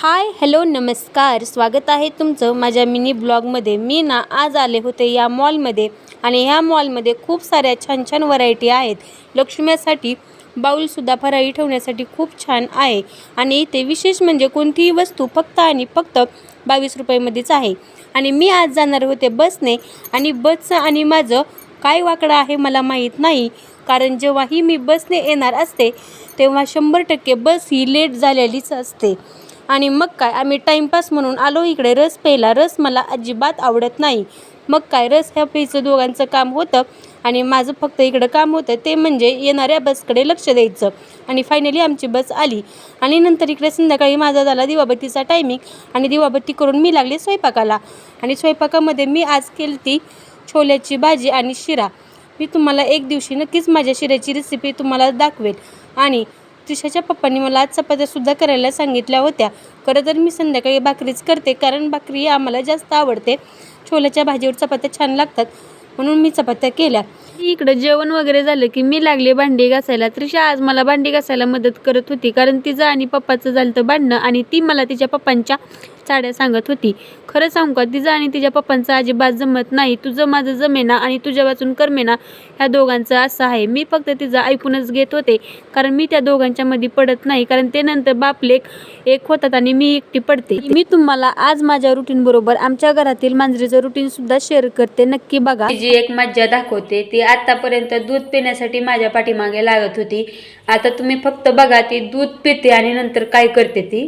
Hi hello नमस्कार, स्वागत आहे तुमचं माझ्या मिनी ब्लॉगमध्ये। मी ना आज आले होते या मॉलमध्ये आणि ह्या मॉलमध्ये खूप साऱ्या छान छान व्हरायटी आहेत। लक्ष्मीसाठी बाऊलसुद्धा फराळी ठेवण्यासाठी खूप छान आहे आणि इथे विशेष म्हणजे कोणतीही वस्तू फक्त आणि फक्त 22 रुपयामध्येच आहे। आणि मी आज जाणार होते बसने आणि बसचं आणि माझं काय वाकडं आहे मला माहीत नाही, कारण जेव्हाही मी बसने येणार असते तेव्हा 100% बस ही लेट झालेलीच असते। आणि मग काय, आम्ही टाईमपास म्हणून आलो इकडे रस प्यायला। रस मला अजिबात आवडत नाही, मग काय रस ह्या प्यायचं दोघांचं काम होतं आणि माझं फक्त इकडं काम होतं ते म्हणजे येणाऱ्या बसकडे लक्ष द्यायचं। आणि फायनली आमची बस आली आणि नंतर इकडे संध्याकाळी माझा झाला दिवाबत्तीचा टायमिंग आणि दिवाबत्ती करून मी लागले स्वयंपाकाला। आणि स्वयंपाकामध्ये मी आज केली ती छोल्याची भाजी आणि शिरा। मी तुम्हाला एक दिवशी नक्कीच माझ्या शिऱ्याची रेसिपी तुम्हाला दाखवेल। आणि त्रिशाच्या पप्पांनी मला आज चपात्यासुद्धा करायला सांगितल्या होत्या। खरं तर मी संध्याकाळी भाकरीच करते, कारण भाकरी आम्हाला जास्त आवडते। छोल्याच्या भाजीवर चपात्या छान लागतात म्हणून मी चपात्या केल्या। इकडं जेवण वगैरे झालं की मी लागले भांडी घासायला। त्रिशा आज मला भांडी घासायला मदत करत होती, कारण तिचं आणि पप्पाचं झालं तर भांडणं आणि ती मला तिच्या पप्पांच्या चाड्या सांगत होती। खरं सांगू का, तिचं आणि तिच्या पप्पांचं अजिबात जमत नाही। तुझं माझं जमेना आणि तुझ्या वाचून करमेना, ह्या दोघांचं असं आहे। मी फक्त तिचं ऐकूनच घेत होते, कारण मी त्या दोघांच्या मध्ये पडत नाही, कारण ते नंतर बापलेक एक होतात आणि मी एकटी पडते। मी तुम्हाला आज माझ्या रुटीन बरोबर आमच्या घरातील मांजरीचं रुटीन सुद्धा शेअर करते, नक्की बघा। जी एक मज्जा दाखवते, ती आतापर्यंत दूध पिण्यासाठी माझ्या पाठीमागे लागत होती। आता तुम्ही फक्त बघा ती दूध पिते आणि नंतर काय करते ती।